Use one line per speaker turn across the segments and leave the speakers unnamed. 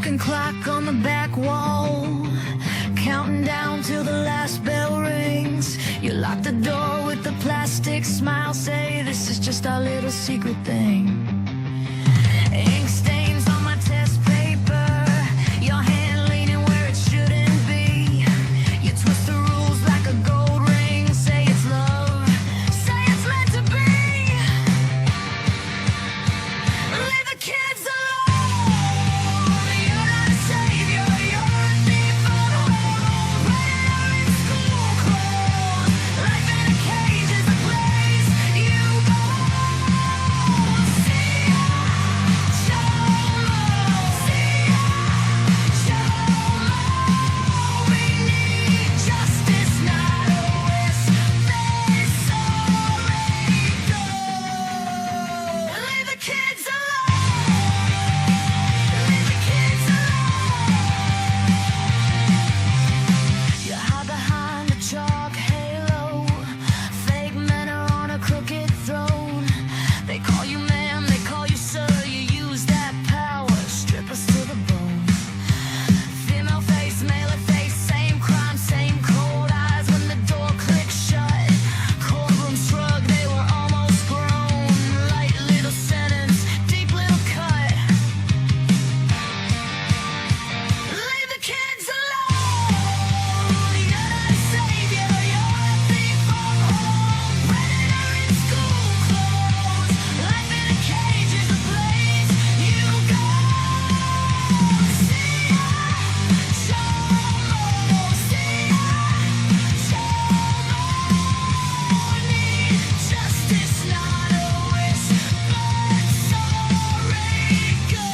broken clock on the back wall, counting down till the last bell rings. You lock the door with the plastic smile, say this is just our little secret thing. Ink stains on my test paper, your hand leaning where it shouldn't be. You twist the rules like a gold ring, say it's love, say it's meant to be. Leave the kids alone, you're not a savior, you're a thief of home. Predator in school clothes, life in a cage is a place you go. See ya, Chomo, see ya, Chomo. We need justice, not a whisper, sorry, go. Leave the kids alone, leave the kids alone. You hide behind a chalk halo, fake men are on a crooked throne. They call you ma'am, they call you sir, you use that power, strip us to the bone. Female face, male face, same crime, same cold eyes when the door clicks shut. Courtroom shrug, they were almost grown. Light little sentence, deep little cut. Leave the kids alone, you're not a savior, you're a thief of home. Predator in school clothes, life in a cage is a place you go. See ya, Chomo, see ya, Chomo. Need justice, not a whisper, sorry, go.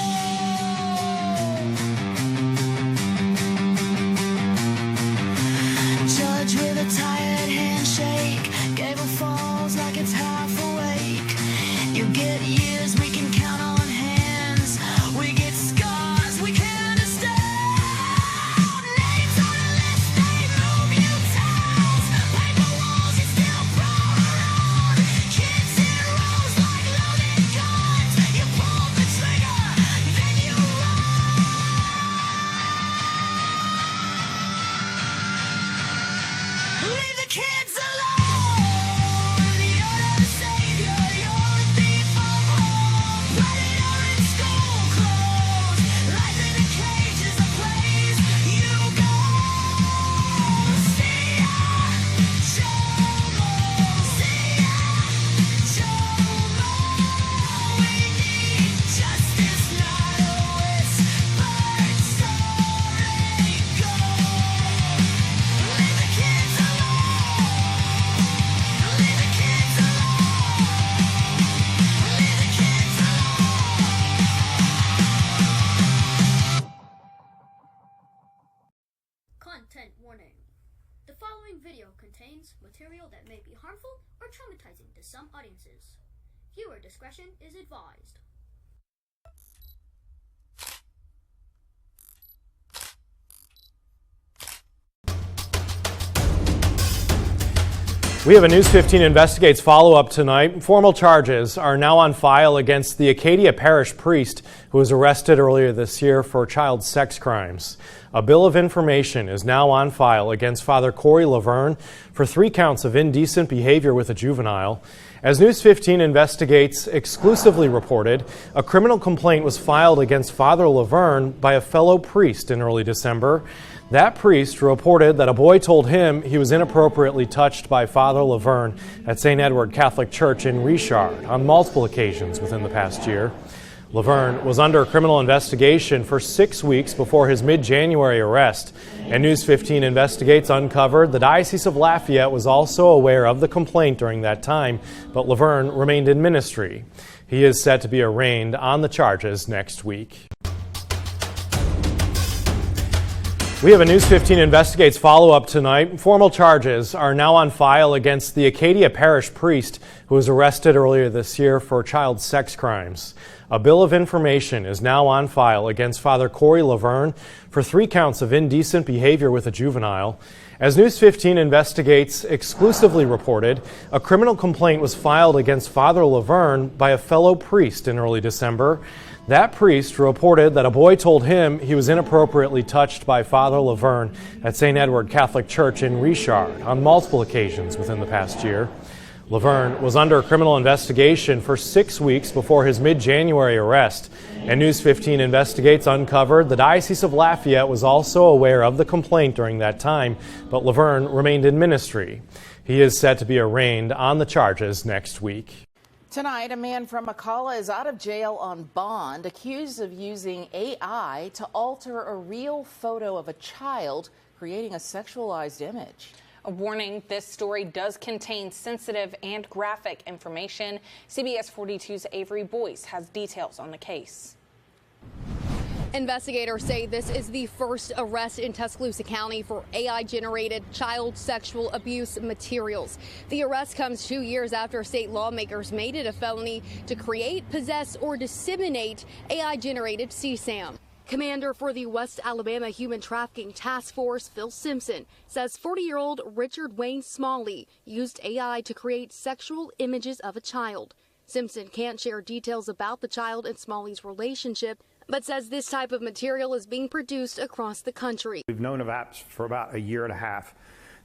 Judge with a tired handshake, gave her falls like it's half awake. You get years, we can count on hands. We get scars, we can't understand. Names on a list, they move you towns. Paper walls, you still prowl around. Kids in rows like loaded guns. You pull the trigger, then you run. Leave the kids alone, you're not a savior, you're a thief of home. Predator in school clothes, life in a cage is a place you go. See ya, Chomo, see ya, Chomo. We need justice, not a whisper, sorry, go. Leave the kids alone, leave the kids alone, leave the kids alone.
Content warning. The following video contains material that may be harmful or traumatizing to some audiences. Viewer discretion is advised.
We have a News 15 Investigates follow-up tonight. Formal charges are now on file against the Acadia Parish priest who was arrested earlier this year for child sex crimes. A bill of information is now on file against Father Corey Laverne for 3 counts of indecent behavior with a juvenile. As News 15 Investigates exclusively reported, a criminal complaint was filed against Father Laverne by a fellow priest in early December. That priest reported that a boy told him he was inappropriately touched by Father Laverne at St. Edward Catholic Church in Richard on multiple occasions within the past year. Laverne was under criminal investigation for 6 weeks before his mid-January arrest, and News 15 Investigates uncovered the Diocese of Lafayette was also aware of the complaint during that time, but Laverne remained in ministry. He is set to be arraigned on the charges next week. We have a News 15 Investigates follow-up tonight. Formal charges are now on file against the Acadia Parish priest who was arrested earlier this year for child sex crimes. A bill of information is now on file against Father Corey Laverne for 3 counts of indecent behavior with a juvenile. As News 15 Investigates exclusively reported, a criminal complaint was filed against Father Laverne by a fellow priest in early December. That priest reported that a boy told him he was inappropriately touched by Father Laverne at St. Edward Catholic Church in Richard on multiple occasions within the past year. Laverne was under criminal investigation for 6 weeks before his mid-January arrest, and News 15 Investigates uncovered the Diocese of Lafayette was also aware of the complaint during that time, but Laverne remained in ministry. He is set to be arraigned on the charges next week.
Tonight, a man from McCalla is out of jail on bond, accused of using AI to alter a real photo of a child, creating a sexualized image.
A warning, this story does contain sensitive and graphic information. CBS 42's Avery Boyce has details on the case.
Investigators say this is the first arrest in Tuscaloosa County for AI-generated child sexual abuse materials. The arrest comes 2 years after state lawmakers made it a felony to create, possess, or disseminate AI-generated CSAM. Commander for the West Alabama Human Trafficking Task Force, Phil Simpson, says 40-year-old Richard Wayne Smalley used AI to create sexual images of a child. Simpson can't share details about the child and Smalley's relationship, but says this type of material is being produced across the country.
We've known of apps for about a year and a half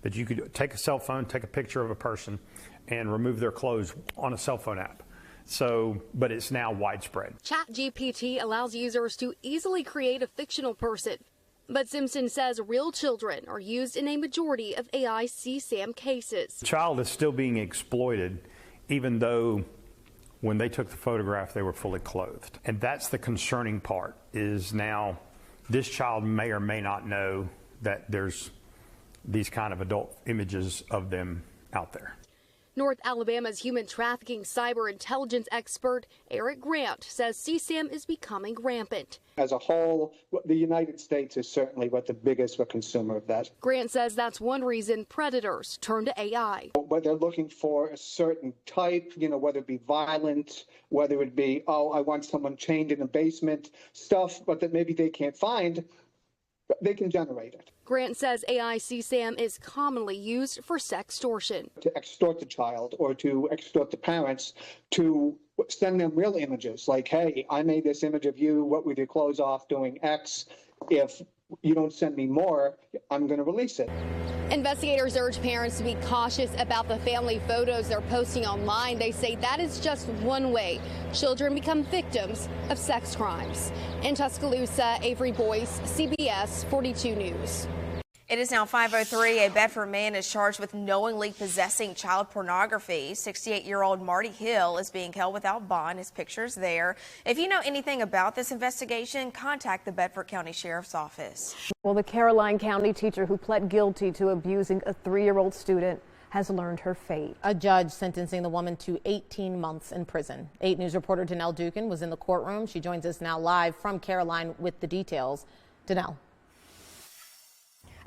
that you could take a cell phone, take a picture of a person, and remove their clothes on a cell phone app. But it's now widespread.
ChatGPT allows users to easily create a fictional person. But Simpson says real children are used in a majority of AI CSAM cases.
The child is still being exploited, even though when they took the photograph, they were fully clothed. And that's the concerning part, is now this child may or may not know that there's these kind of adult images of them out there.
North Alabama's human trafficking cyber intelligence expert Eric Grant says CSAM is becoming rampant.
As a whole, the United States is certainly the biggest consumer of that.
Grant says that's one reason predators turn to AI.
But they're looking for a certain type, whether it be violent, whether it be, I want someone chained in a basement, stuff, but that maybe they can't find. They can generate it.
Grant says AI CSAM is commonly used for sextortion.
To extort the child or to extort the parents, to send them real images like, hey, I made this image of you, what with your clothes off doing X. If you don't send me more, I'm going to release it.
Investigators urge parents to be cautious about the family photos they're posting online. They say that is just one way children become victims of sex crimes. In Tuscaloosa, Avery Boyce, CBS 42 News.
It is now 5:03. A Bedford man is charged with knowingly possessing child pornography. 68-year-old Marty Hill is being held without bond. His picture's there. If you know anything about this investigation, contact the Bedford County Sheriff's Office.
Well, the Caroline County teacher who pled guilty to abusing a 3-year-old student has learned her fate.
A judge sentencing the woman to 18 months in prison. 8 News reporter Danelle Dukin was in the courtroom. She joins us now live from Caroline with the details. Danelle.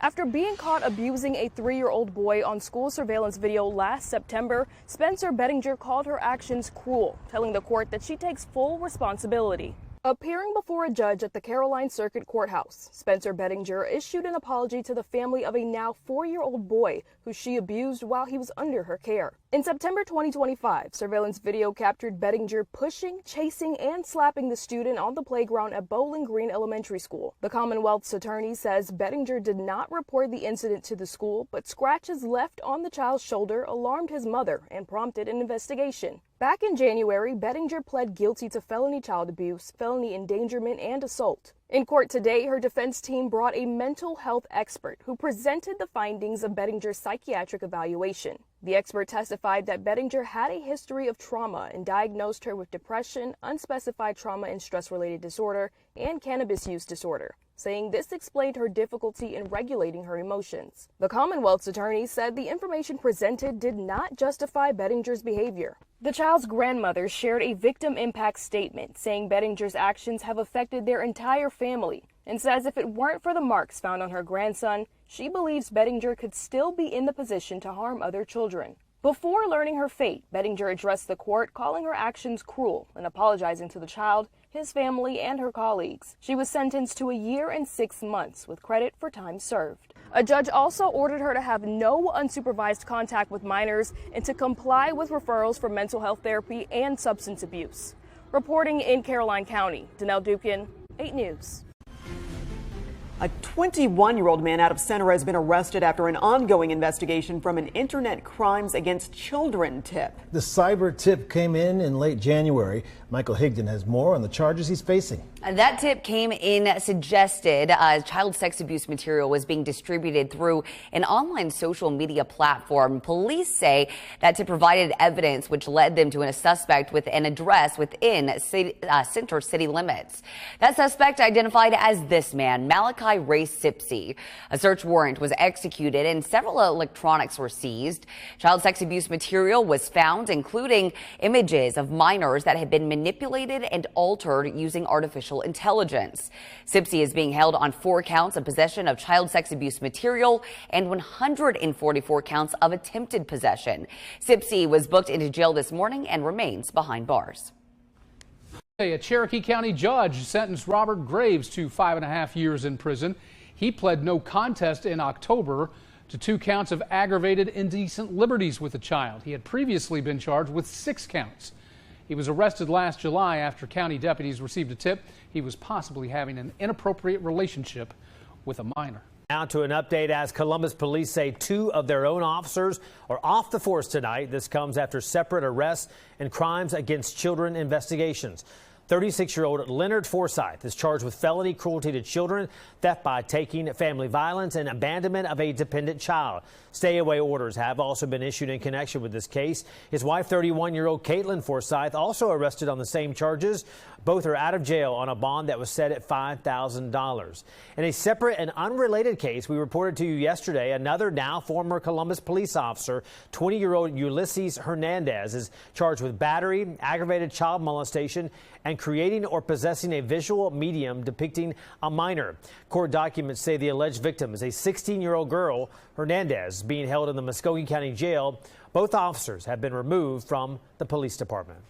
After being caught abusing a 3-year-old boy on school surveillance video last September, Spencer Bettinger called her actions cruel, telling the court that she takes full responsibility. Appearing before a judge at the Caroline Circuit Courthouse, Spencer Bettinger issued an apology to the family of a now 4-year-old boy who she abused while he was under her care. In September 2025, surveillance video captured Bettinger pushing, chasing, and slapping the student on the playground at Bowling Green Elementary School. The Commonwealth's attorney says Bettinger did not report the incident to the school, but scratches left on the child's shoulder alarmed his mother and prompted an investigation. Back in January, Bettinger pled guilty to felony child abuse, felony endangerment, and assault. In court today, her defense team brought a mental health expert who presented the findings of Bettinger's psychiatric evaluation. The expert testified that Bettinger had a history of trauma and diagnosed her with depression, unspecified trauma and stress-related disorder, and cannabis use disorder, saying this explained her difficulty in regulating her emotions. The Commonwealth's attorney said the information presented did not justify Bettinger's behavior. The child's grandmother shared a victim impact statement saying Bettinger's actions have affected their entire family and says if it weren't for the marks found on her grandson, she believes Bettinger could still be in the position to harm other children. Before learning her fate, Bettinger addressed the court, calling her actions cruel and apologizing to the child, his family, and her colleagues. She was sentenced to 1 year and 6 months with credit for time served. A judge also ordered her to have no unsupervised contact with minors and to comply with referrals for mental health therapy and substance abuse. Reporting in Caroline County, Danelle Dukin, 8 News.
A 21-year-old man out of Center has been arrested after an ongoing investigation from an internet crimes against children tip.
The cyber tip came in late January. Michael Higdon has more on the charges he's facing.
That tip came in suggested child sex abuse material was being distributed through an online social media platform. Police say that tip provided evidence which led them to a suspect with an address within Center city limits. That suspect identified as this man, Malachi Ray Sipsey. A search warrant was executed and several electronics were seized. Child sex abuse material was found, including images of minors that had been manipulated and altered using artificial intelligence. Sipsey is being held on 4 counts of possession of child sex abuse material and 144 counts of attempted possession. Sipsey was booked into jail this morning and remains behind bars.
A Cherokee County judge sentenced Robert Graves to 5.5 years in prison. He pled no contest in October to 2 counts of aggravated indecent liberties with a child. He had previously been charged with 6 counts. He was arrested last July after county deputies received a tip he was possibly having an inappropriate relationship with a minor.
Now to an update as Columbus police say 2 of their own officers are off the force tonight. This comes after separate arrests and crimes against children investigations. 36-year-old Leonard Forsyth is charged with felony cruelty to children, theft by taking, family violence, and abandonment of a dependent child. Stay-away orders have also been issued in connection with this case. His wife, 31-year-old Caitlin Forsyth, also arrested on the same charges. Both are out of jail on a bond that was set at $5,000. In a separate and unrelated case we reported to you yesterday, another now former Columbus police officer, 20-year-old Ulysses Hernandez, is charged with battery, aggravated child molestation, and creating or possessing a visual medium depicting a minor. Court documents say the alleged victim is a 16-year-old girl. Hernandez is being held in the Muskogee County Jail. Both officers have been removed from the police department.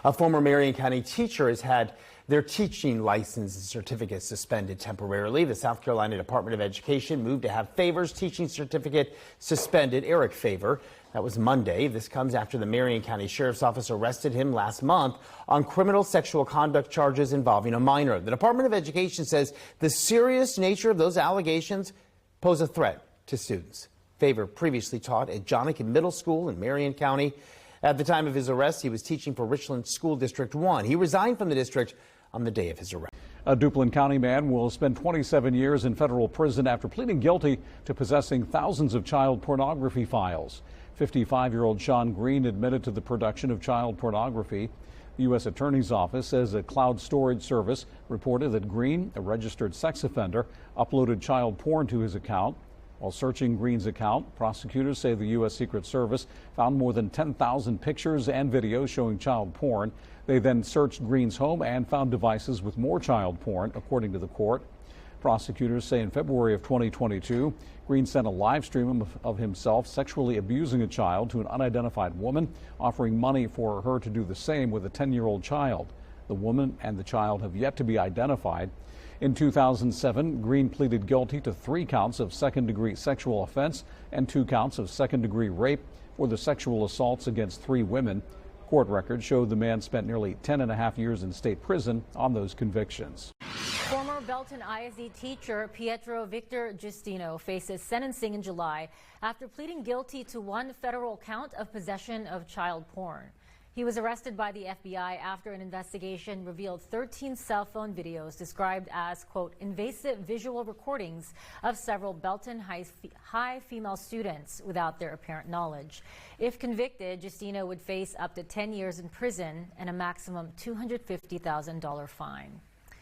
A former Marion County teacher has had their teaching license and certificate suspended temporarily. The South Carolina Department of Education moved to have Favor's teaching certificate suspended. Eric Favor. That was Monday. This comes after the Marion County Sheriff's Office arrested him last month on criminal sexual conduct charges involving a minor. The Department of Education says the serious nature of those allegations pose a threat to students. Favor previously taught at Jonica Middle School in Marion County. At the time of his arrest, he was teaching for Richland School District 1. He resigned from the district on the day of his arrest.
A Duplin County man will spend 27 years in federal prison after pleading guilty to possessing thousands of child pornography files. 55-year-old Sean Green admitted to the production of child pornography. The U.S. Attorney's Office says a cloud storage service reported that Green, a registered sex offender, uploaded child porn to his account. While searching Green's account, prosecutors say the U.S. Secret Service found more than 10,000 pictures and videos showing child porn. They then searched Green's home and found devices with more child porn, according to the court. Prosecutors say in February of 2022, Green sent a live stream of himself sexually abusing a child to an unidentified woman, offering money for her to do the same with a 10-year-old child. The woman and the child have yet to be identified. In 2007, Green pleaded guilty to 3 counts of second-degree sexual offense and 2 counts of second-degree rape for the sexual assaults against 3 women. Court records showed the man spent nearly 10.5 years in state prison on those convictions.
Former Belton ISD teacher Pietro Victor Giustino faces sentencing in July after pleading guilty to 1 federal count of possession of child porn. He was arrested by the FBI after an investigation revealed 13 cell phone videos described as, quote, invasive visual recordings of several Belton High female students without their apparent knowledge. If convicted, Giustino would face up to 10 years in prison and a maximum $250,000 fine.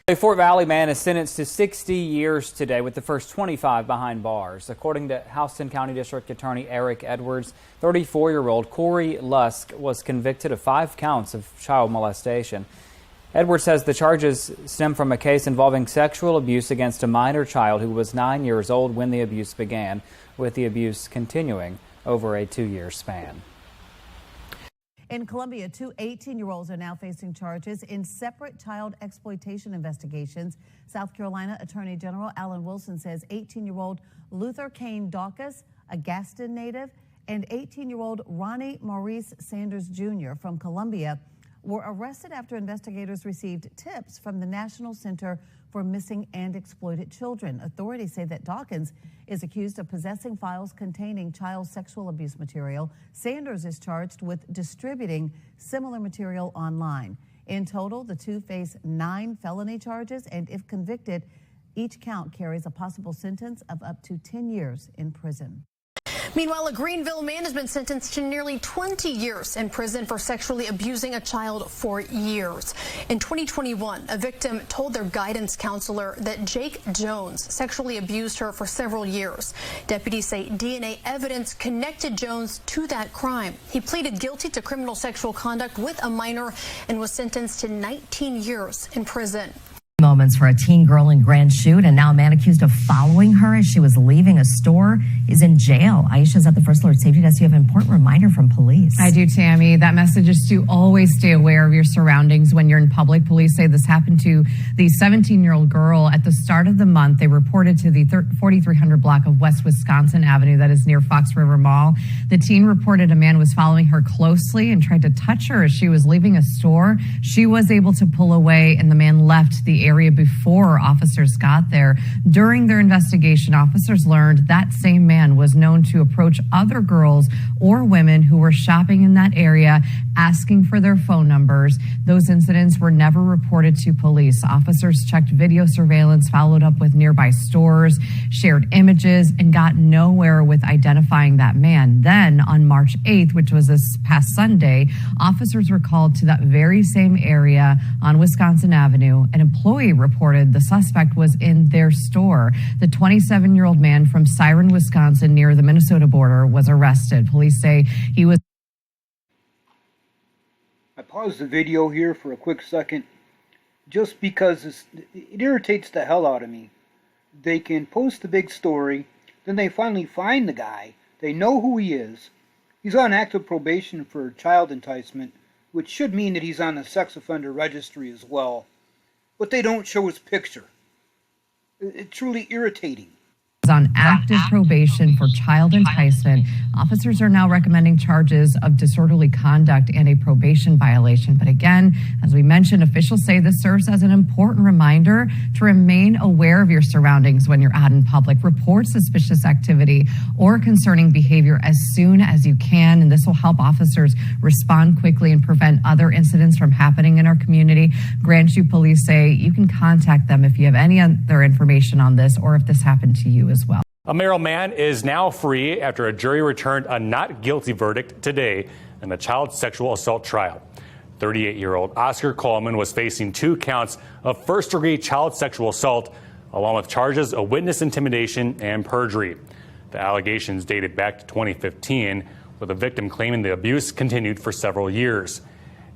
A Fort Valley man is sentenced to 60 years today, with the first 25 behind bars. According to Houston County District Attorney Eric Edwards, 34-year-old Corey Lusk was convicted of 5 counts of child molestation. Edwards says the charges stem from a case involving sexual abuse against a minor child who was 9 years old when the abuse began, with the abuse continuing over a 2-year span.
In Columbia, 2 18-year-olds are now facing charges in separate child exploitation investigations. South Carolina Attorney General Alan Wilson says 18-year-old Luther Kane Dawkins, a Gaston native, and 18-year-old Ronnie Maurice Sanders Jr. from Columbia were arrested after investigators received tips from the National Center for Missing and Exploited Children. Authorities say that Dawkins is accused of possessing files containing child sexual abuse material. Sanders is charged with distributing similar material online. In total, the two face 9 felony charges, and if convicted, each count carries a possible sentence of up to 10 years in prison.
Meanwhile, a Greenville man has been sentenced to nearly 20 years in prison for sexually abusing a child for years. In 2021, a victim told their guidance counselor that Jake Jones sexually abused her for several years. Deputies say DNA evidence connected Jones to that crime. He pleaded guilty to criminal sexual conduct with a minor and was sentenced to 19 years in prison.
Moments for a teen girl in Grand Chute, and now a man accused of following her as she was leaving a store is in jail. Aisha's at the First Alert Safety Desk. You have an important reminder from police.
I do, Tammy. That message is to always stay aware of your surroundings when you're in public. Police say this happened to the 17-year-old girl at the start of the month. They reported to the 4300 block of West Wisconsin Avenue that is near Fox River Mall. The teen reported a man was following her closely and tried to touch her as she was leaving a store. She was able to pull away, and the man left the area before officers got there. During their investigation, officers learned that same man was known to approach other girls or women who were shopping in that area, asking for their phone numbers. Those incidents were never reported to police. Officers checked video surveillance, followed up with nearby stores, shared images, and got nowhere with identifying that man. Then on March 8th, which was this past Sunday, officers were called to that very same area on Wisconsin Avenue. An employee reported the suspect was in their store. The 27-year-old man from Siren, Wisconsin, near the Minnesota border, was arrested. Police say he was.
I paused the video here for a quick second just because it irritates the hell out of me. They can post a big story, then they finally find the guy. They know who he is. He's on active probation for child enticement, which should mean that he's on the sex offender registry as well. But they don't show his picture. It's truly irritating.
On active probation for child enticement. Officers are now recommending charges of disorderly conduct and a probation violation. But again, as we mentioned, officials say this serves as an important reminder to remain aware of your surroundings when you're out in public. Report suspicious activity or concerning behavior as soon as you can, and this will help officers respond quickly and prevent other incidents from happening in our community. Grand Chute police say you can contact them if you have any other information on this or if this happened to you as well.
A Merrill man is now free after a jury returned a not guilty verdict today in the child sexual assault trial. 38-year-old Oscar Coleman was facing 2 counts of first-degree child sexual assault, along with charges of witness intimidation and perjury. The allegations dated back to 2015, with the victim claiming the abuse continued for several years.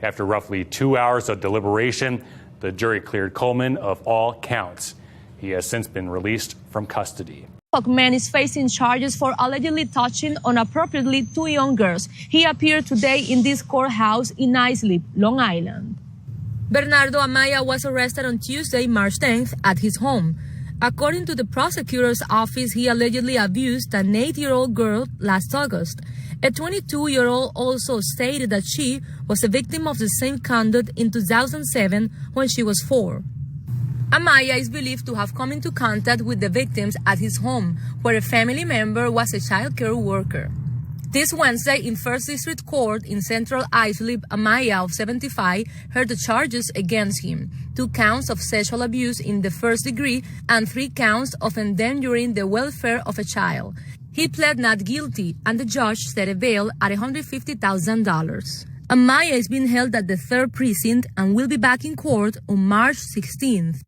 After roughly 2 hours of deliberation, the jury cleared Coleman of all counts. He has since been released from custody.
Man is facing charges for allegedly touching inappropriately 2 young girls. He appeared today in this courthouse in Islip, Long Island. Bernardo Amaya was arrested on Tuesday, March 10th, at his home. According to the prosecutor's office, he allegedly abused an 8-year-old girl last August. A 22-year-old also stated that she was a victim of the same conduct in 2007 when she was 4. Amaya is believed to have come into contact with the victims at his home, where a family member was a child care worker. This Wednesday, in First District Court in Central Islip, Amaya, of 75, heard the charges against him: 2 counts of sexual abuse in the first degree and 3 counts of endangering the welfare of a child. He pled not guilty, and the judge set a bail at $150,000. Amaya is being held at the 3rd Precinct and will be back in court on March 16th.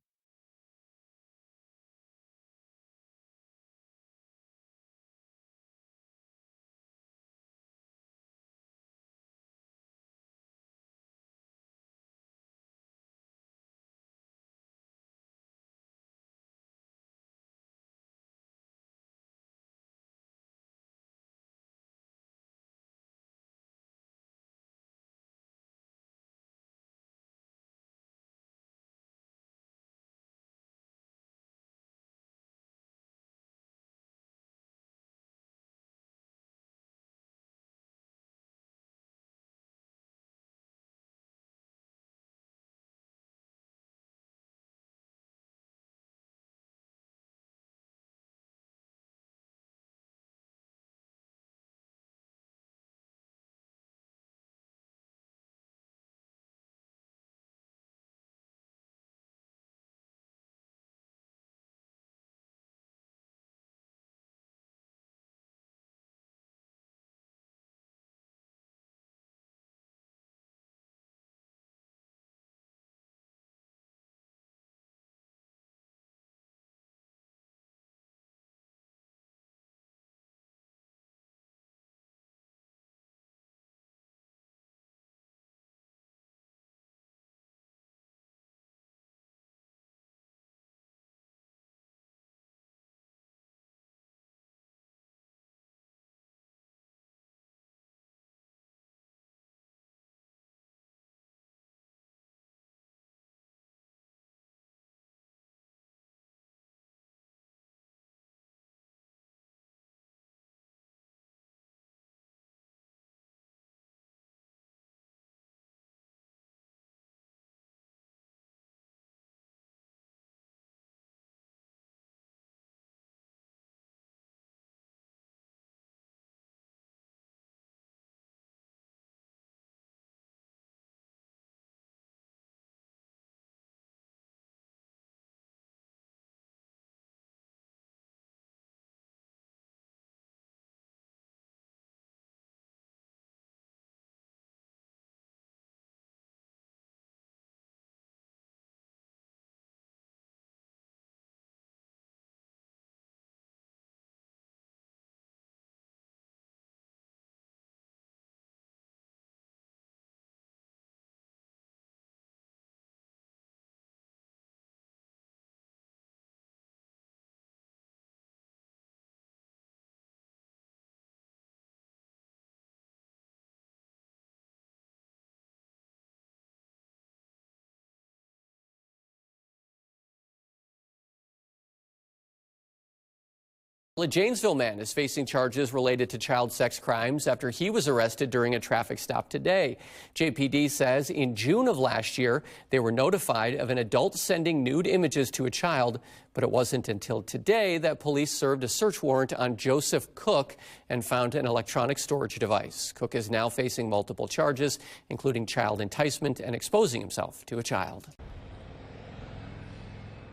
A Janesville man is facing charges related to child sex crimes after he was arrested during a traffic stop today. JPD says in June of last year, they were notified of an adult sending nude images to a child, but it wasn't until today that police served a search warrant on Joseph Cook and found an electronic storage device. Cook is now facing multiple charges, including child enticement and exposing himself to a child.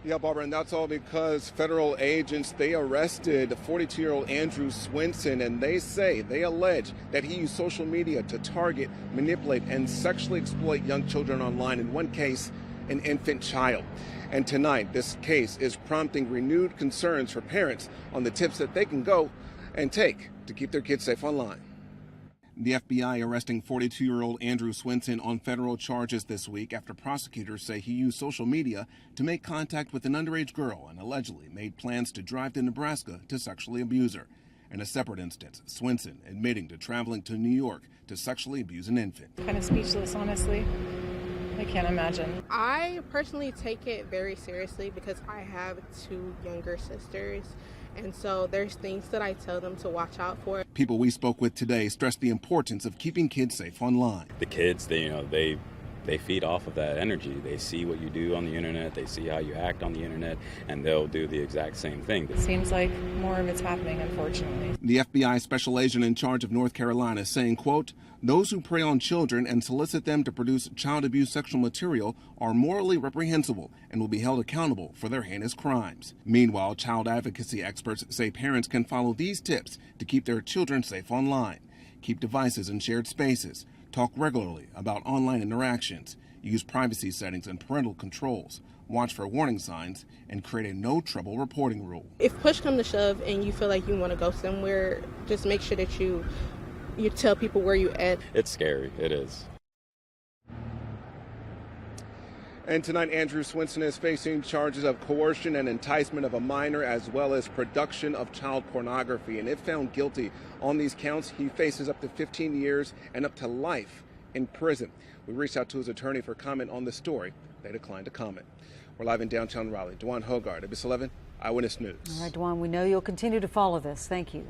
Yeah, Barbara, and that's all because federal agents, they arrested 42-year-old Andrew Swinson, and they allege that he used social media to target, manipulate, and sexually exploit young children online, in one case, an infant child. And tonight, this case is prompting renewed concerns for parents on the tips that they can go and take to keep their kids safe online. The FBI arresting 42-year-old Andrew Swinson on federal charges this week after prosecutors say he used social media to make contact with an underage girl and allegedly made plans to drive to Nebraska to sexually abuse her. In a separate instance, Swinson admitting to traveling to New York to sexually abuse an infant.
Kind of speechless, honestly. I can't imagine.
I personally take it very seriously because I have 2 younger sisters. And so there's things that I tell them to watch out for.
People we spoke with today stressed the importance of keeping kids safe online.
The kids, they feed off of that energy. They see what you do on the internet, they see how you act on the internet, and they'll do the exact same thing.
It seems like more of it's happening, unfortunately.
The FBI special agent in charge of North Carolina saying, quote, "Those who prey on children and solicit them to produce child abuse sexual material are morally reprehensible and will be held accountable for their heinous crimes." Meanwhile, child advocacy experts say parents can follow these tips to keep their children safe online. Keep devices in shared spaces. Talk regularly about online interactions. Use privacy settings and parental controls. Watch for warning signs and create a no trouble reporting rule.
If push comes to shove and you feel like you want to go somewhere, just make sure that you tell people where you're at.
It's scary. It is.
And tonight, Andrew Swinson is facing charges of coercion and enticement of a minor, as well as production of child pornography. And if found guilty on these counts, he faces up to 15 years and up to life in prison. We reached out to his attorney for comment on the story. They declined to comment. We're live in downtown Raleigh. Dwan Hogard, ABC 11 Eyewitness News.
All right, Dwan, we know you'll continue to follow this. Thank you.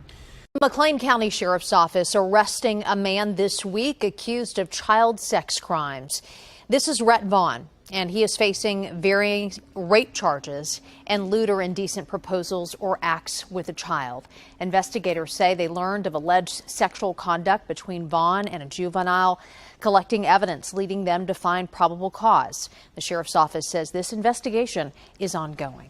McLean County Sheriff's Office arresting a man this week accused of child sex crimes. This is Rhett Vaughn, and he is facing varying rape charges and lewd or indecent proposals or acts with a child. Investigators say they learned of alleged sexual conduct between Vaughn and a juvenile, collecting evidence leading them to find probable cause. The Sheriff's Office says this investigation is ongoing.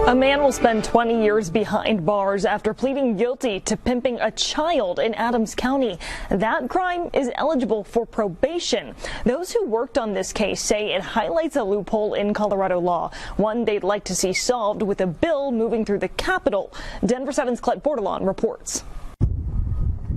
A man will spend 20 years behind bars after pleading guilty to pimping a child in Adams County. That crime is eligible for probation. Those who worked on this case say it highlights a loophole in Colorado law, one they'd like to see solved with a bill moving through the Capitol. Denver 7's Colette Bordelon reports.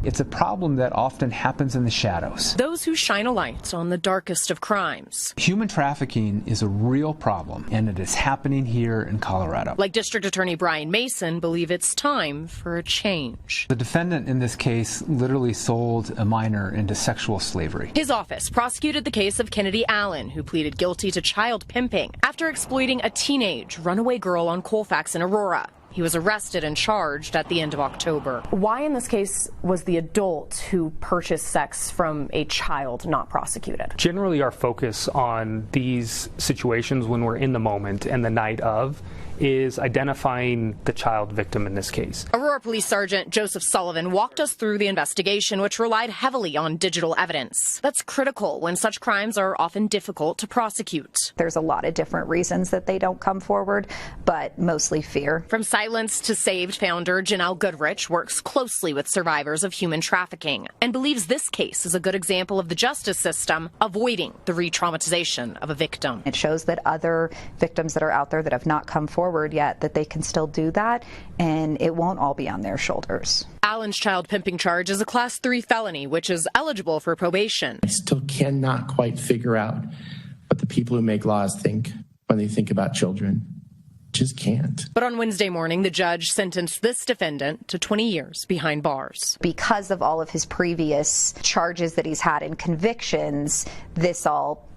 It's a problem that often happens in the shadows.
Those who shine a light on the darkest of crimes.
Human trafficking is a real problem, and it is happening here in Colorado.
Like District Attorney Brian Mason, believe it's time for a change.
The defendant in this case literally sold a minor into sexual slavery.
His office prosecuted the case of Kennedy Allen, who pleaded guilty to child pimping after exploiting a teenage runaway girl on Colfax in Aurora. He was arrested and charged at the end of October.
Why in this case was the adult who purchased sex from a child not prosecuted?
Generally, our focus on these situations when we're in the moment and the night of is identifying the child victim in this case.
Aurora Police Sergeant Joseph Sullivan walked us through the investigation, which relied heavily on digital evidence. That's critical when such crimes are often difficult to prosecute.
There's a lot of different reasons that they don't come forward, but mostly fear.
From Silence to Saved founder Janelle Goodrich works closely with survivors of human trafficking and believes this case is a good example of the justice system avoiding the re-traumatization of a victim.
It shows that other victims that are out there that have not come forward yet, that they can still do that, and it won't all be on their shoulders.
Allen's child pimping charge is a Class 3 felony, which is eligible for probation.
I still cannot quite figure out what the people who make laws think when they think about children. Just can't.
But on Wednesday morning, the judge sentenced this defendant to 20 years behind bars.
Because of all of his previous charges that he's had and convictions, this all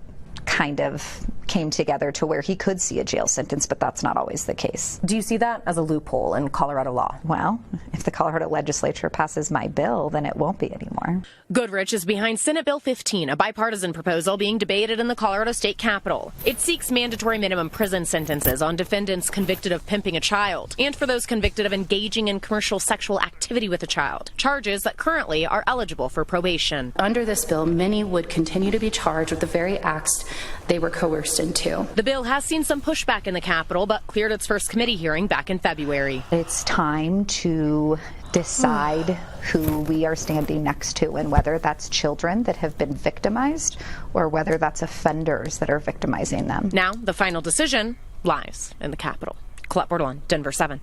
kind of came together to where he could see a jail sentence, but that's not always the case.
Do you see that as a loophole in Colorado law?
Well, if the Colorado legislature passes my bill, then it won't be anymore.
Goodrich is behind Senate Bill 15, a bipartisan proposal being debated in the Colorado State Capitol. It seeks mandatory minimum prison sentences on defendants convicted of pimping a child and for those convicted of engaging in commercial sexual activity with a child, charges that currently are eligible for probation.
Under this bill, many would continue to be charged with the very acts they were coerced into.
The bill has seen some pushback in the Capitol, but cleared its first committee hearing back in February.
It's time to decide who we are standing next to and whether that's children that have been victimized or whether that's offenders that are victimizing them.
Now, the final decision lies in the Capitol. Colette Bordelon, Denver 7.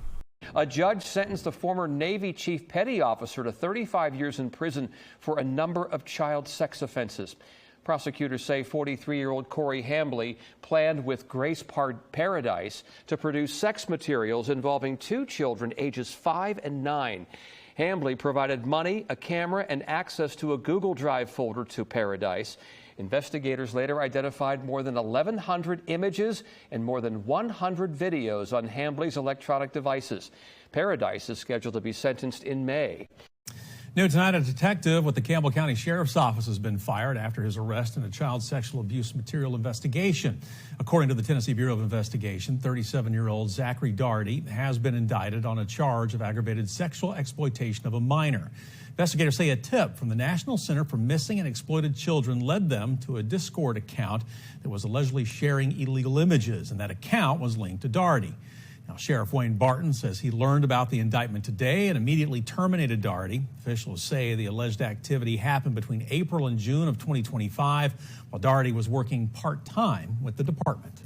A judge sentenced a former Navy chief petty officer to 35 years in prison for a number of child sex offenses. Prosecutors say 43-year-old Corey Hambly planned with Grace Paradise to produce sex materials involving two children ages 5 and 9. Hambly provided money, a camera, and access to a Google Drive folder to Paradise. Investigators later identified more than 1,100 images and more than 100 videos on Hambly's electronic devices. Paradise is scheduled to be sentenced in May.
New tonight, a detective with the Campbell County Sheriff's Office has been fired after his arrest in a child sexual abuse material investigation. According to the Tennessee Bureau of Investigation, 37-year-old Zachary Daugherty has been indicted on a charge of aggravated sexual exploitation of a minor. Investigators say a tip from the National Center for Missing and Exploited Children led them to a Discord account that was allegedly sharing illegal images, and that account was linked to Daugherty. Now, Sheriff Wayne Barton says he learned about the indictment today and immediately terminated Daugherty. Officials say the alleged activity happened between April and June of 2025, while Daugherty was working part-time with the department.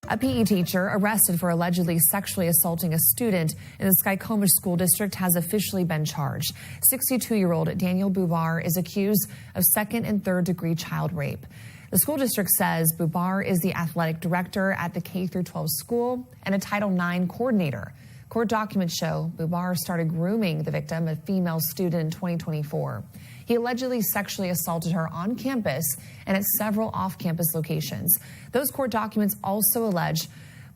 A PE teacher arrested for allegedly sexually assaulting a student in the Skycomish School District has officially been charged. 62-year-old Daniel Bubar is accused of second and third degree child rape. The school district says Bubar is the athletic director at the K-12 school and a Title IX coordinator. Court documents show Bubar started grooming the victim, a female student, in 2024. He allegedly sexually assaulted her on campus and at several off-campus locations. Those court documents also allege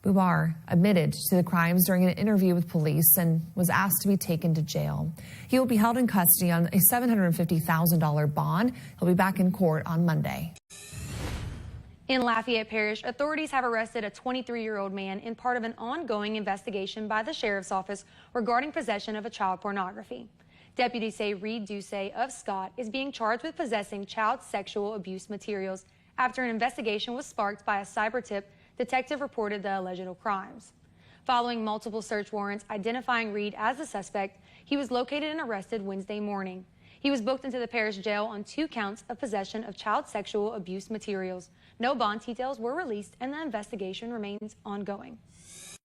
Bubar admitted to the crimes during an interview with police and was asked to be taken to jail. He will be held in custody on a $750,000 bond. He'll be back in court on Monday.
In Lafayette Parish, authorities have arrested a 23-year-old man in part of an ongoing investigation by the Sheriff's Office regarding possession of a child pornography. Deputies say Reed Ducey of Scott is being charged with possessing child sexual abuse materials after an investigation was sparked by a cyber tip. Detective reported the alleged crimes. Following multiple search warrants identifying Reed as the suspect, he was located and arrested Wednesday morning. He was booked into the parish jail on 2 counts of possession of child sexual abuse materials. No bond details were released, and the investigation remains ongoing.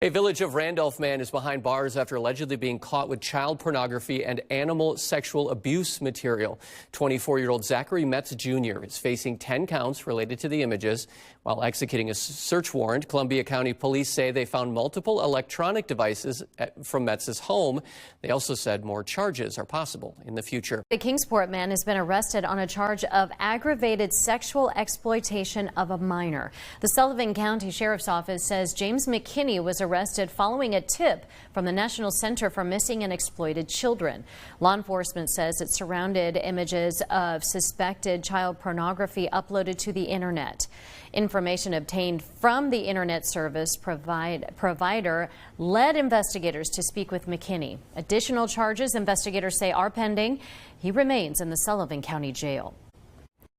A Village of Randolph man is behind bars after allegedly being caught with child pornography and animal sexual abuse material. 24-year-old Zachary Metz Jr. is facing 10 counts related to the images. While executing a search warrant, Columbia County Police say they found multiple electronic devices from Metz's home. They also said more charges are possible in the future.
The Kingsport man has been arrested on a charge of aggravated sexual exploitation of a minor. The Sullivan County Sheriff's Office says James McKinney was arrested following a tip from the National Center for Missing and Exploited Children. Law enforcement says it surrounded images of suspected child pornography uploaded to the internet. Information obtained from the internet service provider led investigators to speak with McKinney. Additional charges investigators say are pending. He remains in the Sullivan County Jail.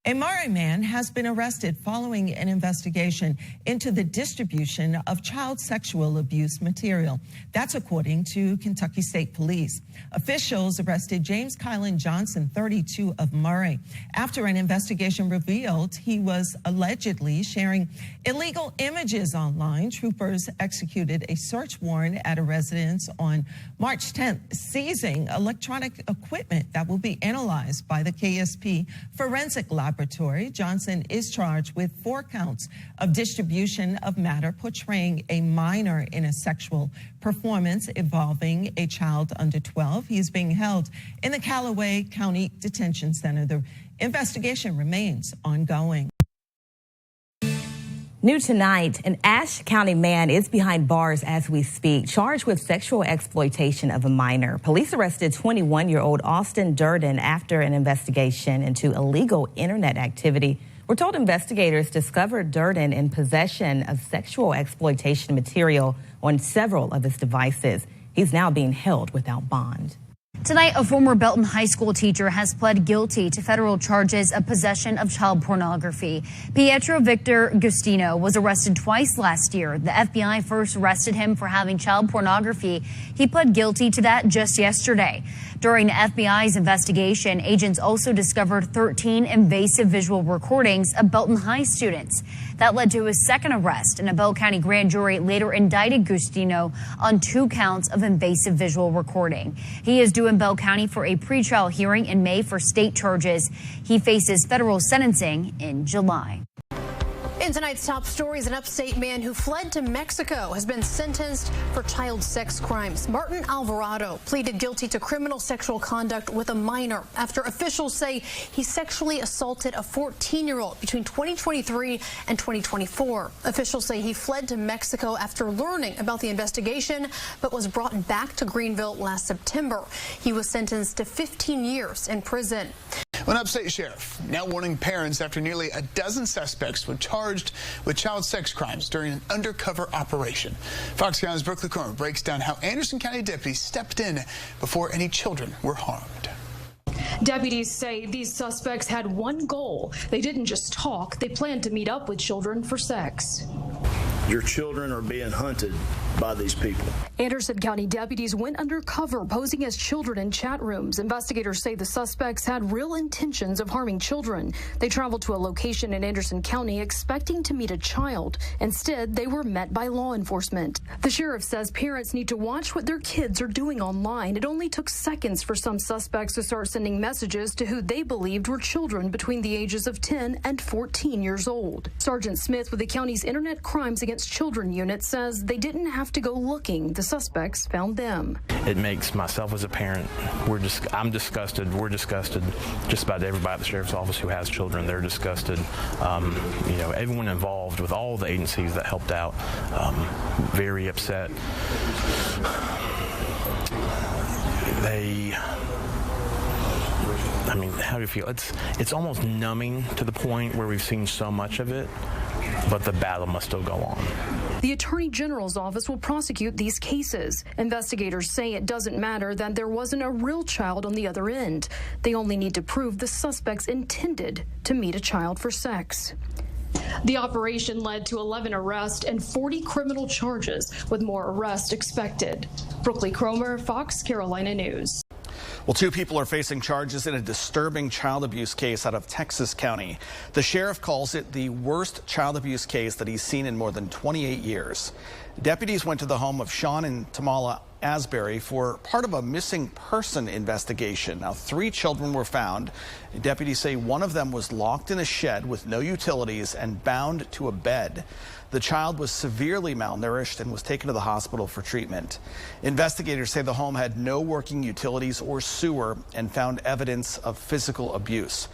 A Murray man has been arrested following an investigation into the distribution of child sexual abuse material. That's according to Kentucky State Police. Officials arrested James Kylan Johnson, 32, of Murray, after an investigation revealed he was allegedly sharing illegal images online. Troopers executed a search warrant at a residence on March 10th, seizing electronic equipment that will be analyzed by the KSP Forensic Laboratory. Johnson is charged with 4 counts of distribution of matter portraying a minor in a sexual performance involving a child under 12. He is being held in the Callaway County Detention Center. The investigation remains ongoing.
New tonight, an Ashe County man is behind bars as we speak, charged with sexual exploitation of a minor. Police arrested 21-year-old Austin Durden after an investigation into illegal internet activity. We're told investigators discovered Durden in possession of sexual exploitation material on several of his devices. He's now being held without bond.
Tonight, a former Belton High School teacher has pled guilty to federal charges of possession of child pornography. Pietro Victor Gustino was arrested twice last year. The FBI first arrested him for having child pornography. He pled guilty to that just yesterday. During the FBI's investigation, agents also discovered 13 invasive visual recordings of Belton High students. That led to his second arrest, and a Bell County grand jury later indicted Gustino on 2 counts of invasive visual recording. He is due in Bell County for a pretrial hearing in May for state charges. He faces federal sentencing in July.
In tonight's top stories, an upstate man who fled to Mexico has been sentenced for child sex crimes. Martin Alvarado pleaded guilty to criminal sexual conduct with a minor after officials say he sexually assaulted a 14-year-old between 2023 and 2024. Officials say he fled to Mexico after learning about the investigation, but was brought back to Greenville last September. He was sentenced to 15 years in prison.
An upstate sheriff now warning parents after nearly a dozen suspects were charged with child sex crimes during an undercover operation. Fox County's Brooklyn Cromer breaks down how Anderson County deputies stepped in before any children were harmed.
Deputies say these suspects had one goal. They didn't just talk, they planned to meet up with children for sex.
Your children are being hunted by these people.
Anderson County deputies went undercover, posing as children in chat rooms. Investigators say the suspects had real intentions of harming children. They traveled to a location in Anderson County expecting to meet a child. Instead, they were met by law enforcement. The sheriff says parents need to watch what their kids are doing online. It only took seconds for some suspects to start sending messages to who they believed were children between the ages of 10 and 14 years old. Sergeant Smith with the county's Internet Crimes Against Children unit says they didn't have to go looking. The suspects found them.
It makes myself as a parent, I'm disgusted. We're disgusted. Just about everybody at the sheriff's office who has children, they're disgusted. Everyone involved with all the agencies that helped out, very upset. How do you feel? It's almost numbing to the point where we've seen so much of it, but the battle must still go on.
The Attorney General's office will prosecute these cases. Investigators say it doesn't matter that there wasn't a real child on the other end. They only need to prove the suspects intended to meet a child for sex. The operation led to 11 arrests and 40 criminal charges, with more arrests expected. Brooklyn Cromer, Fox Carolina News.
Well, 2 people are facing charges in a disturbing child abuse case out of Texas County. The sheriff calls it the worst child abuse case that he's seen in more than 28 years. Deputies went to the home of Sean and Tamala Asbury for part of a missing person investigation. Now, 3 children were found. Deputies say one of them was locked in a shed with no utilities and bound to a bed. The child was severely malnourished and was taken to the hospital for treatment. Investigators say the home had no working utilities or sewer and found evidence of physical abuse.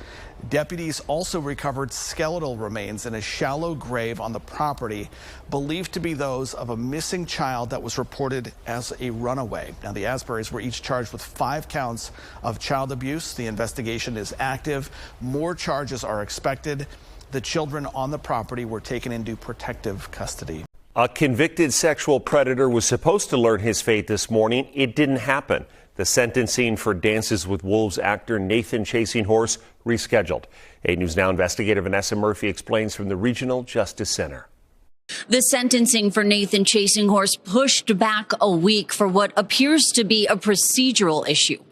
Deputies also recovered skeletal remains in a shallow grave on the property, believed to be those of a missing child that was reported as a runaway. Now, the Asburys were each charged with 5 counts of child abuse. The investigation is active. More charges are expected. The children on the property were taken into protective custody.
A convicted sexual predator was supposed to learn his fate this morning. It didn't happen. The sentencing for Dances with Wolves actor Nathan Chasing Horse rescheduled. 8 News Now investigator Vanessa Murphy explains from the Regional Justice Center.
The sentencing for Nathan Chasing Horse pushed back a week for what appears to be a procedural issue.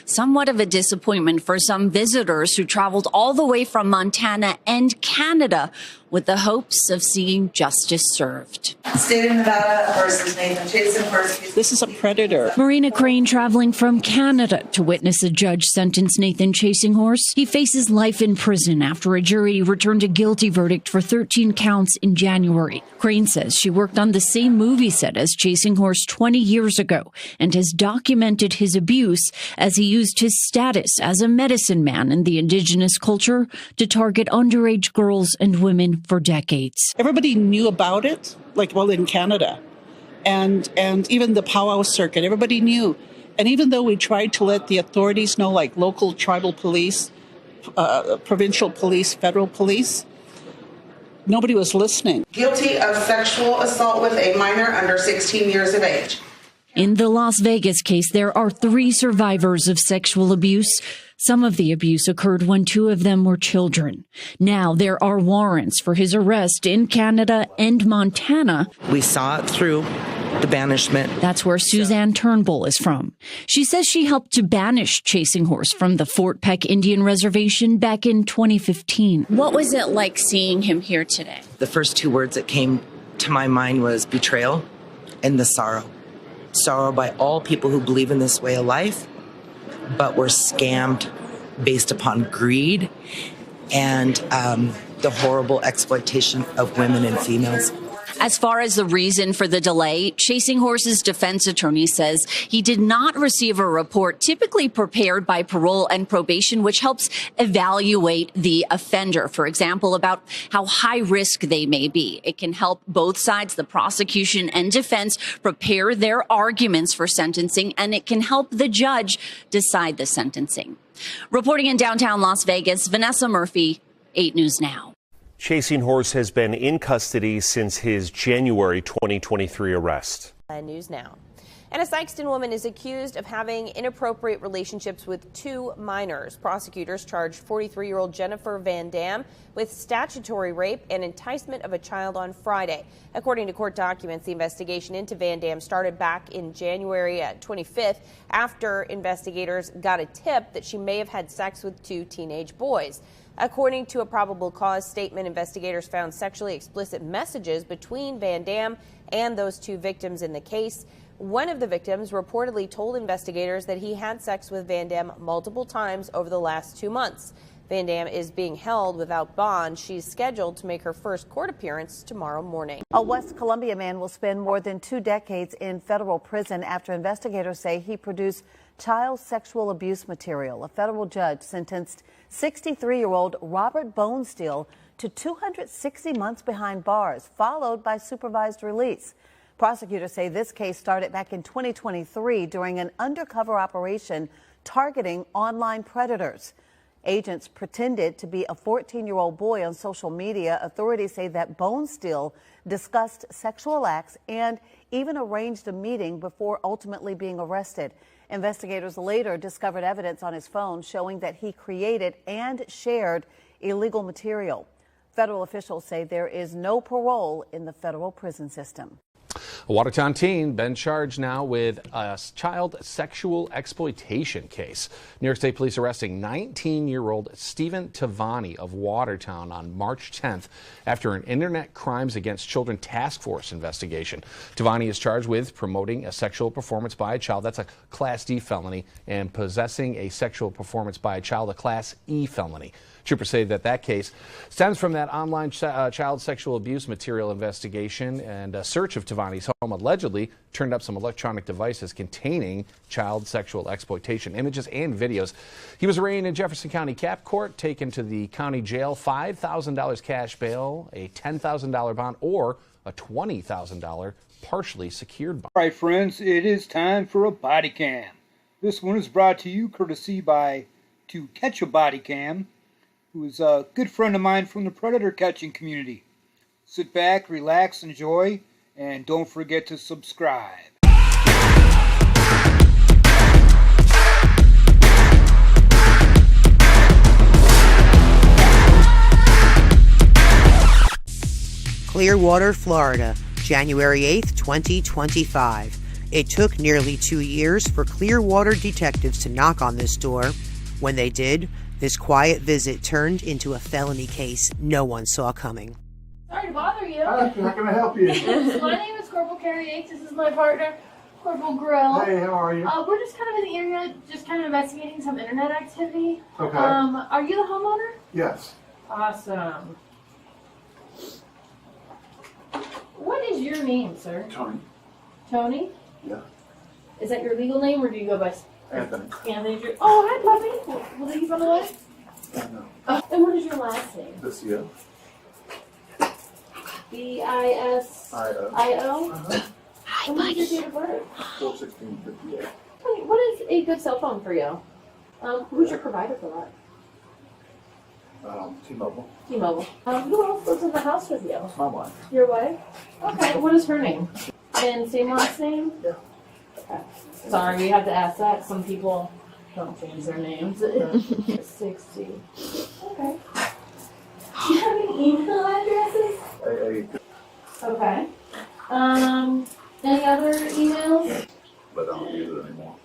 Somewhat of a disappointment for some visitors who traveled all the way from Montana and Canada with the hopes of seeing justice served.
State of Nevada versus Nathan Chasing Horse.
This is a predator. Marina Crane traveling from Canada to witness a judge sentence Nathan Chasing Horse. He faces life in prison after a jury returned a guilty verdict for 13 counts in January. Crane says she worked on the same movie set as Chasing Horse 20 years ago and has documented his abuse as he used his status as a medicine man in the indigenous culture to target underage girls and women on for decades.
Everybody knew about it, in Canada. And even the powwow circuit, everybody knew. And even though we tried to let the authorities know, like local tribal police, provincial police, federal police, nobody was listening.
Guilty of sexual assault with a minor under 16 years of age.
In the Las Vegas case, there are 3 survivors of sexual abuse. Some of the abuse occurred when 2 of them were children. Now there are warrants for his arrest in Canada and Montana.
We saw it through the banishment.
That's where Suzanne Turnbull is from. She says she helped to banish Chasing Horse from the Fort Peck Indian Reservation back in 2015.
What was it like seeing him here today?
The first 2 words that came to my mind was betrayal and the sorrow. Sorrow by all people who believe in this way of life, but were scammed based upon greed and the horrible exploitation of women and females.
As far as the reason for the delay, Chasing Horse's defense attorney says he did not receive a report typically prepared by parole and probation, which helps evaluate the offender, for example, about how high risk they may be. It can help both sides, the prosecution and defense, prepare their arguments for sentencing, and it can help the judge decide the sentencing. Reporting in downtown Las Vegas, Vanessa Murphy, 8 News Now.
Chasing Horse has been in custody since his January 2023 arrest.
News Now. And a Sikeston woman is accused of having inappropriate relationships with 2 minors. Prosecutors charged 43-year-old Jennifer Van Dam with statutory rape and enticement of a child on Friday. According to court documents, the investigation into Van Dam started back in January 25th after investigators got a tip that she may have had sex with 2 teenage boys. According to a probable cause statement, investigators found sexually explicit messages between Van Dam and those 2 victims in the case. One of the victims reportedly told investigators that he had sex with Van Dam multiple times over the last 2 months. Van Dam is being held without bond. She's scheduled to make her first court appearance tomorrow morning.
A West Columbia man will spend more than 2 decades in federal prison after investigators say he produced child sexual abuse material. A federal judge sentenced 63-year-old Robert Bonesteel to 260 months behind bars, followed by supervised release. Prosecutors say this case started back in 2023 during an undercover operation targeting online predators. Agents pretended to be a 14-year-old boy on social media. Authorities say that Bonesteel discussed sexual acts and even arranged a meeting before ultimately being arrested. Investigators later discovered evidence on his phone showing that he created and shared illegal material. Federal officials say there is no parole in the federal prison system.
A Watertown teen been charged now with a child sexual exploitation case. New York State Police arresting 19-year-old Stephen Tavani of Watertown on March 10th after an Internet Crimes Against Children Task Force investigation. Tavani is charged with promoting a sexual performance by a child, that's a Class D felony, and possessing a sexual performance by a child, a Class E felony. Troopers say that case stems from that online child sexual abuse material investigation, and a search of Tavani's home allegedly turned up some electronic devices containing child sexual exploitation images and videos. He was arraigned in Jefferson County Cap Court, taken to the county jail, $5,000 cash bail, a $10,000 bond, or a $20,000 partially secured bond.
All right, friends, it is time for a body cam. This one is brought to you courtesy by To Catch a Body Cam, who is a good friend of mine from the predator catching community. Sit back, relax, enjoy, and don't forget to subscribe.
Clearwater, Florida, January 8th, 2025. It took nearly 2 years for Clearwater detectives to knock on this door. When they did, this quiet visit turned into a felony case no one saw coming.
Sorry to bother you.
How can I help you?
My name is Corporal Carrie Yates. This is my partner, Corporal Grill.
Hey, how are you?
We're just kind of in the area, just kind of investigating some internet activity.
Okay.
Are you the homeowner?
Yes.
Awesome. What is your name, sir?
Tony.
Tony?
Yeah.
Is that your legal name, or do you go by
Anthony.
Anthony? Oh, hi, puppy. Will you run away?
No.
And what is your last name?
This year.
B-I-S-I-O?
Hi,
What is your date of birth?
4/16/58.
What is a good cell phone for you? Who's your provider for that?
T-Mobile.
T-Mobile. Who else lives in the house with you?
My wife.
Your wife? Okay, what is her name? And same last name?
Yeah.
Okay. Sorry, we have to ask that. Some people don't change their names. 60. Okay. Do you have any email addresses? Okay. Any other emails?
But I don't use it anymore.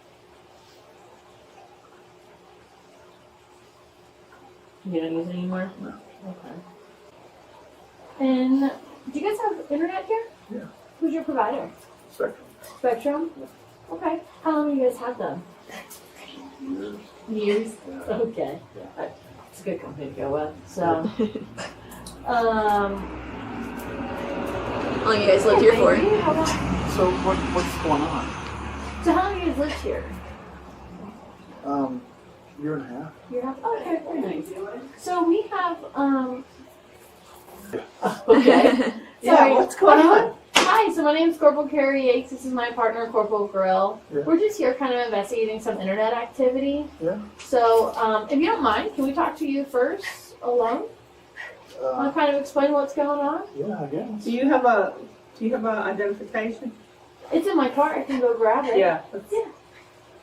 You don't use it anymore?
No.
Okay. And do you guys have internet here?
Yeah.
Who's your provider?
Spectrum.
Spectrum? Okay. How long do you guys have them?
Years.
Years?
Yeah.
Okay.
Yeah.
It's a good company to go with. So,
How long you guys lived here for?
How long?
So what's going on?
So how long you guys lived here?
Year and a half.
Year and a half? Okay, very nice. So we have, okay.
Yeah, what's going on?
Hi, so my name's Corporal Carrie Yates. This is my partner, Corporal Grill.
Yeah.
We're just here kind of investigating some internet activity.
Yeah.
So, if you don't mind, can we talk to you first alone? I'll kind of explain what's going on.
Yeah, I guess.
Do you have a identification?
It's in my car. I can go grab it.
Yeah.
Yeah.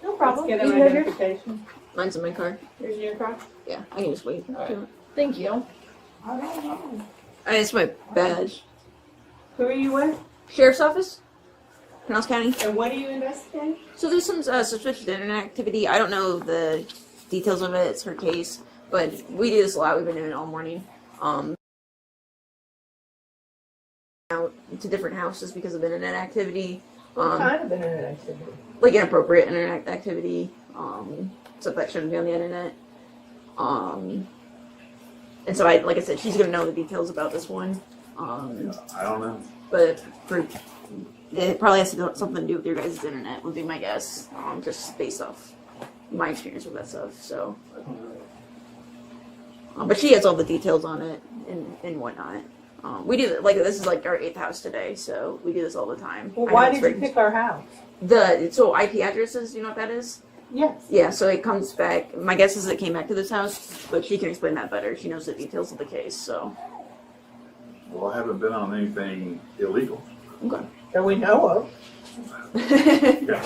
No problem.
Let's get
You
an
have yours?
identification. Mine's in my car.
Yours in your car?
Yeah, I can just wait.
Alright. Thank you.
I don't know. It's my badge. Who are you with? Sheriff's Office, Pinellas County. And what are you investigating? So there's some suspicious internet activity. I don't know the details of it. It's her case, but we do this a lot. We've been doing it all morning. Out to different houses because of internet activity. What kind of internet activity? Like inappropriate internet activity. Stuff that shouldn't be on the internet. And so like I said, she's gonna know the details about this one.
I don't know.
But it probably has to do something to do with your guys' internet, would be my guess. Just based off my experience with that stuff. So, but she has all the details on it and whatnot. We do like this is like our 8th house today, so we do this all the time. Well, why did you pick our house? So IP addresses, you know what that is? Yes. Yeah, so it comes back. My guess is it came back to this house, but she can explain that better. She knows the details of the case, so.
Well, I haven't been on anything illegal.
Okay. That we know of.
Yeah.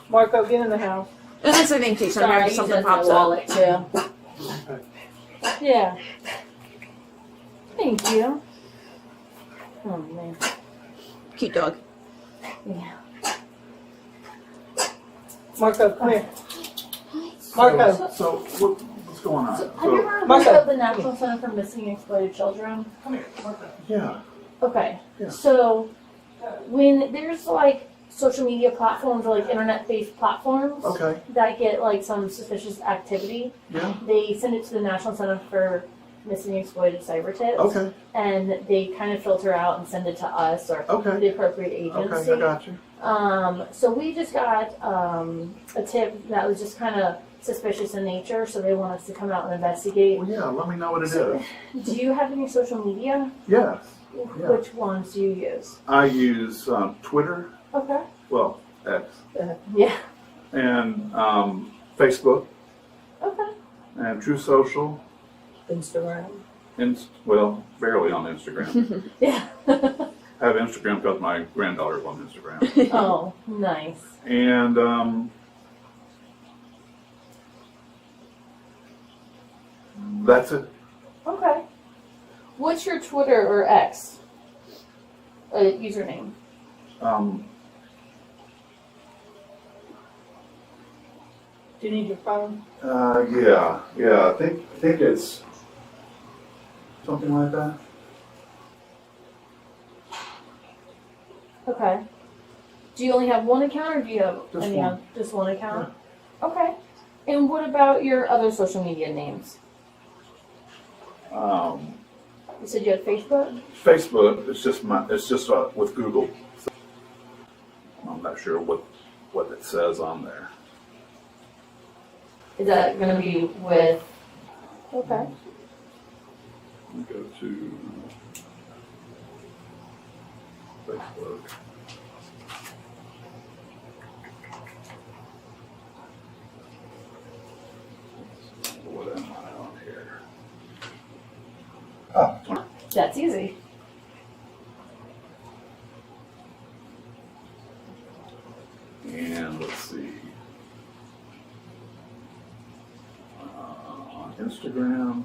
Marco, get in the house. And that's the thing too. Sometimes something pops
wallet
up.
too. Yeah. Thank you. Oh man.
Cute dog.
Yeah.
Marco, come here. Marco.
So what's going on?
Have you ever heard of the National Center for Missing and Exploited Children?
Come here, Yeah.
Okay.
Yeah.
So when there's like social media platforms or like internet-based platforms
Okay.
that get like some suspicious activity,
Yeah.
they send it to the National Center for Missing and Exploited Cyber Tips.
Okay.
And they kind of filter out and send it to us or the appropriate agency.
Okay, I got you.
So we just got a tip that was just kind of suspicious in nature, so they want us to come out and investigate.
Well, yeah, let me know what it is.
Do you have any social media?
Yes. Yeah.
Which ones do you use?
I use Twitter.
Okay.
Well, X.
Yeah.
And Facebook.
Okay.
And True Social.
Instagram.
Well, barely on Instagram.
Yeah.
I have Instagram because my granddaughter's on Instagram.
Oh, nice.
And that's it.
Okay. What's your Twitter or X username?
Do you need your phone?
Yeah. I think it's something like that.
Okay. Do you only have one account or do you have
Just
any
one.
other- just one account? Okay. And what about your other social media names? You said you had Facebook?
Facebook. It's just with Google. So I'm not sure what it says on there.
Is that going to be with? Okay.
Go to Facebook. What am I on here? Oh,
That's easy.
and let's see. On Instagram.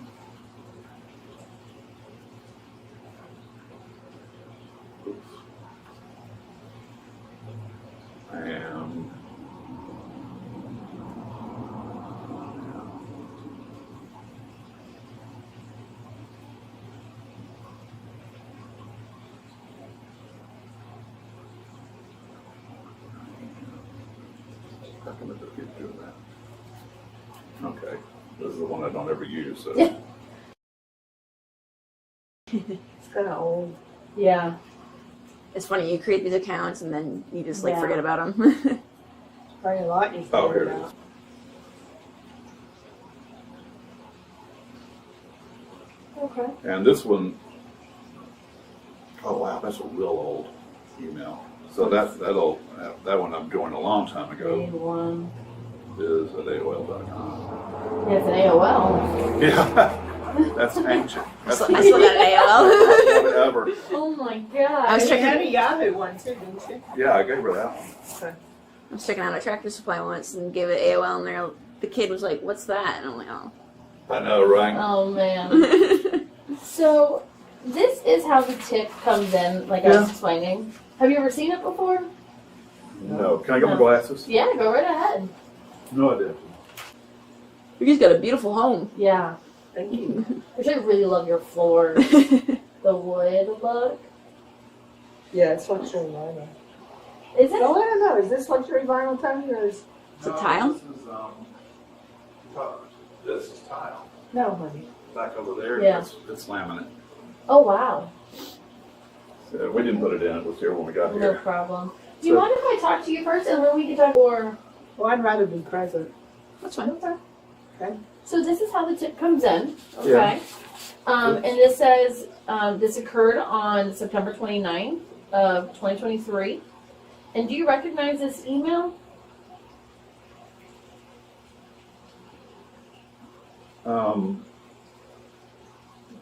Oops. I am. How come it doesn't keep doing that? Okay, this is the one I don't ever use, so.
It's kind of old.
Yeah.
It's funny, you create these accounts and then you just like
Yeah.
forget about them.
Probably a lot you
Oh,
figured
here it
out.
is.
Okay.
And this one, oh wow, that's a real old email. So that one I'm joined a long time ago
A1.
is at AOL.com.
Yeah, it's an AOL.
Yeah, that's ancient. That's
I still got an AOL.
whatever.
Oh my god.
I was
You
checking.
had a Yahoo one too, didn't you?
Yeah, I gave her that one.
Okay.
I was checking out a Tractor Supply once and gave it AOL, and there the kid was like, "What's that?" And I'm like, "Oh."
I know, right?
Oh man. So this is how the tip comes in, like I was
Yeah.
explaining. Have you ever seen it before?
No. Can I get my
No.
glasses?
Yeah, go right ahead.
No, I didn't.
You just got a beautiful home.
Yeah.
Thank you.
Which I really love your floors. The wood look.
Yeah, it's luxury vinyl.
Is it?
Oh, I don't know. Is this luxury vinyl, Tony, or is
Is it tile?
This is tile.
no, honey?
Back over there,
Yeah.
it's laminate.
Oh wow.
So we didn't put it in. It was here when we got
No
here.
problem. Do you
So-
mind if I talk to you first and then we can talk more?
Well, I'd rather be present.
That's fine.
Okay.
So this is how the tip comes in, okay?
Yeah.
And this says, this occurred on September 29th of 2023. And do you recognize this email?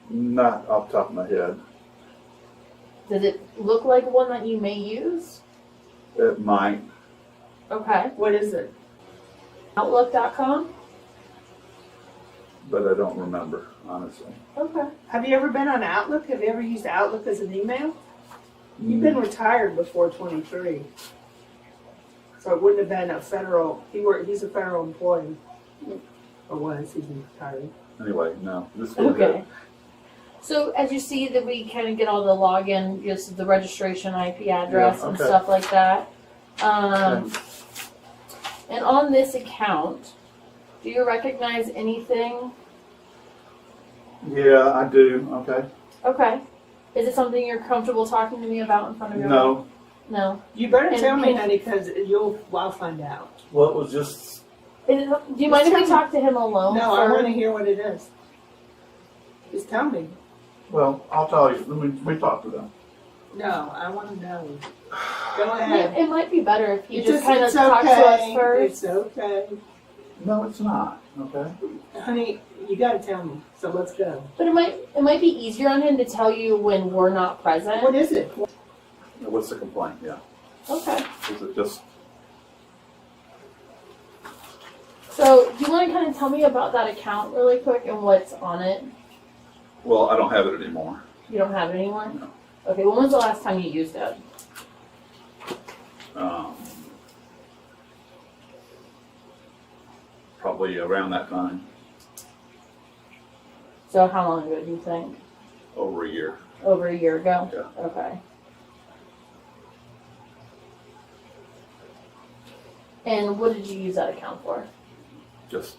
Not off the top of my head.
Does it look like one that you may use?
It might.
Okay.
What is it?
Outlook.com?
But I don't remember, honestly.
Okay.
Have you ever been on Outlook? Have you ever used Outlook as an email? You've been retired before 23. So it wouldn't have been a federal, he's a federal employee. Or was, he's retired.
Anyway, no. This is
Okay. So as you see that we kind of get all the login, just the registration IP address
Yeah,
and
okay.
stuff like that.
Okay.
And on this account, do you recognize anything?
Yeah, I do. Okay.
Okay. Is it something you're comfortable talking to me about in front of your
No.
No.
You better
And
tell me,
can-
honey, because I'll find out.
Well, it was just.
Do you mind if we talk to him alone?
No, I
for-
want to hear what it is. Just tell me.
Well, I'll tell you. We talked to them.
No, I want to know. Go
It
ahead.
might be better if you
It's
just kind of
it's
talk to us
okay.
first.
It's okay.
No, it's not. Okay.
Honey, you got to tell me. So let's go.
But it might be easier on him to tell you when we're not present.
What is it?
What's the complaint? Yeah.
Okay.
Is it just?
So, do you want to kind of tell me about that account really quick and what's on it?
Well, I don't have it anymore.
You don't have it anymore?
No.
Okay, when was the last time you used it?
Probably around that time,
So, how long ago do you think?
over a year.
Over a year ago?
Yeah.
Okay. And what did you use that account for?
Just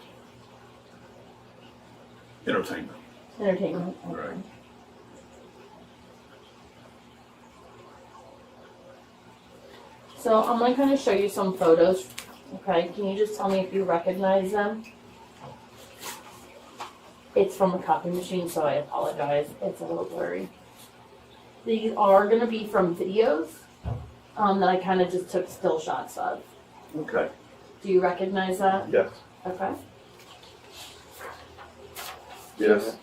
entertainment.
Entertainment? Okay.
Right.
So I'm going to kind of show you some photos. Okay, can you just tell me if you recognize them? It's from a copy machine, so I apologize. It's a little blurry. These are going to be from videos that I kind of just took still shots of.
Okay.
Do you recognize that?
Yes.
Okay.
Yes.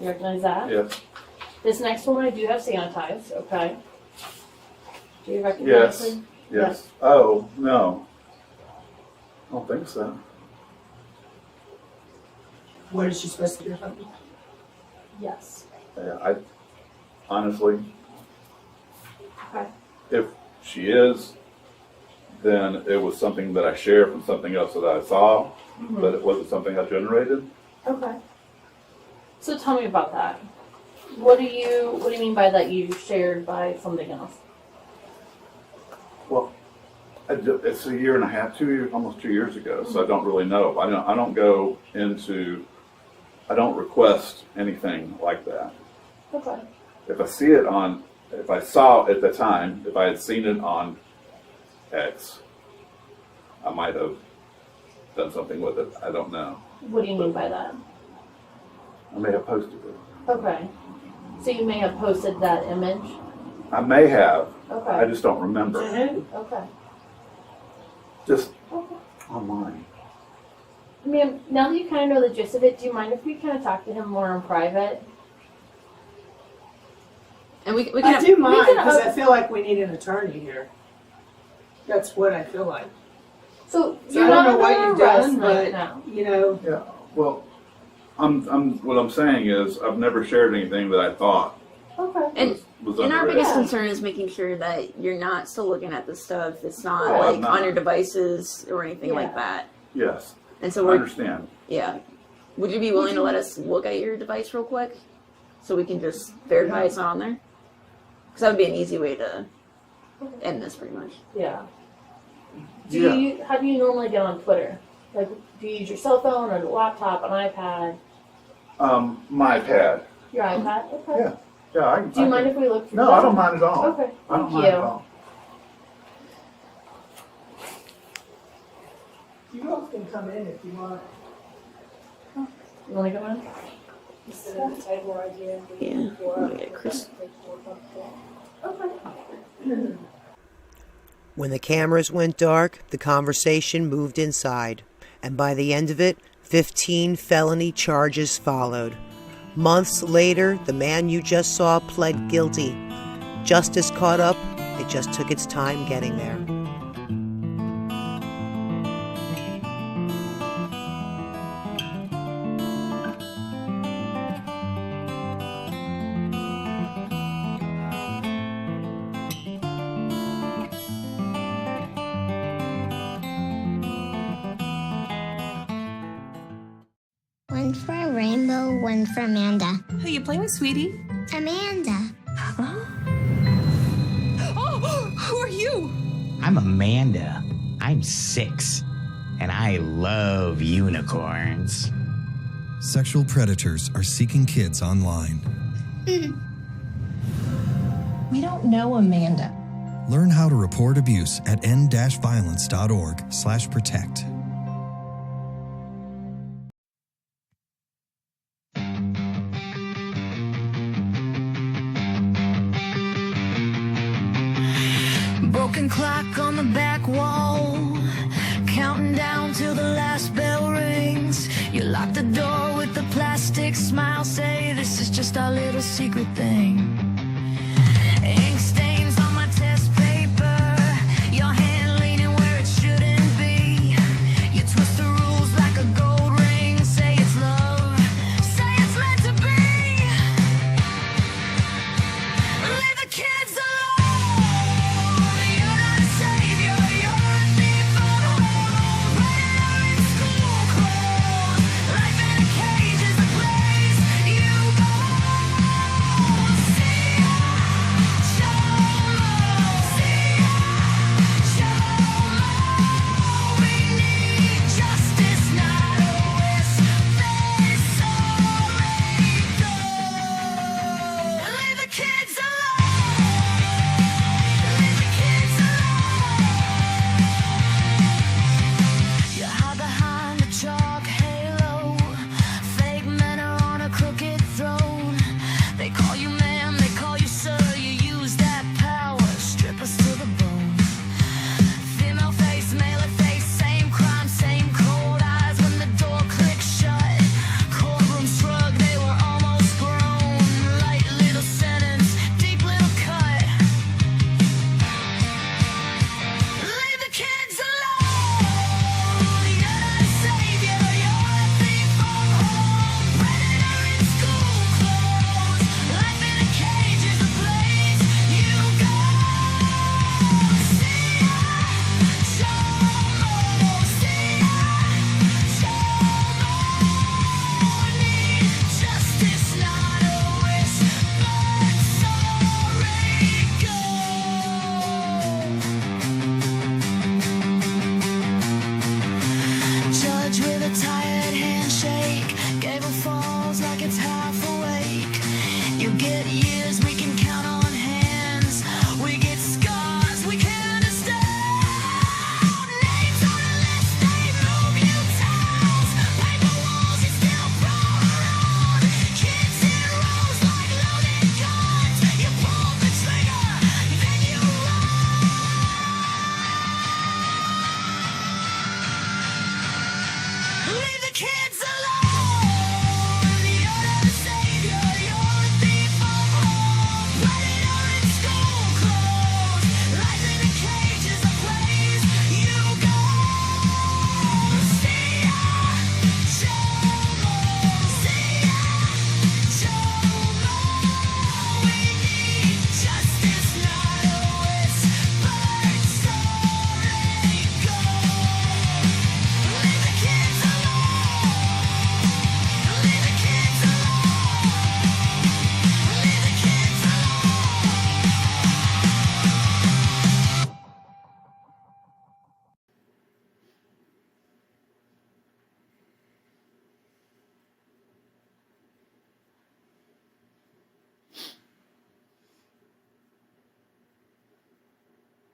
You recognize that?
Yes.
This next one I do have sanitized. Okay. Do you recognize
Yes.
it?
Yes. Oh, no. I don't think so.
What is she supposed to do?
Yes.
Yeah, I honestly,
Okay.
if she is, then it was something that I shared from something else that I saw,
Mhm.
but it wasn't something I generated.
Okay. So tell me about that. What do you mean by that you shared by something else?
Well, it's a year and a half, 2 years, almost 2 years ago, so I don't really know. I don't go into, I don't request anything like that.
Okay.
If I see it on, if I saw at the time, if I had seen it on X, I might have done something with it. I don't know.
What do you mean by that?
I may have posted it.
Okay. So you may have posted that image?
I may have.
Okay.
I just don't remember.
Okay.
Just online.
Ma'am, now that you kind of know the gist of it, do you mind if we kind of talk to him more in private?
And we can
I do mind because I feel like we need an attorney here. That's what I feel like.
So
I
you're
don't
not
know what
under
you've
arrest
done,
right
but
now.
you know.
Yeah. Well, what I'm saying is I've never shared anything that I thought
Okay.
And
was
our
underage.
biggest concern is making sure that you're not still looking at this stuff. It's not
Oh, I'm
like
not.
on your devices or anything like that.
Yes.
And so
I
we're
understand.
Yeah. Would you be willing to let us look at your device real quick, so we can just verify it's not on there? Because that would be an easy way to end this, pretty much.
Yeah. How do you normally get on Twitter? Like, do you use your cell phone or a laptop, an iPad?
My iPad.
Your iPad? Okay.
Yeah. Yeah.
Do you mind if we look through
No,
that?
I don't mind at all.
Okay.
I don't
Thank
mind
you.
at all.
You guys can come in if you want.
You want to go in?
Yeah. Let me get Chris.
Okay.
When the cameras went dark, the conversation moved inside, and by the end of it, 15 felony charges followed. Months later, the man you just saw pled guilty. Justice caught up. It just took its time getting there.
One for a rainbow, one for Amanda.
Who you playing with, sweetie?
Amanda.
Oh, who are you?
I'm Amanda. I'm 6, and I love unicorns.
Sexual predators are seeking kids online.
We don't know Amanda.
Learn how to report abuse at end-violence.org/protect.
Broken clock on the back wall, counting down till the last bell rings. You lock the door with the plastic smile, say this is just our little secret thing.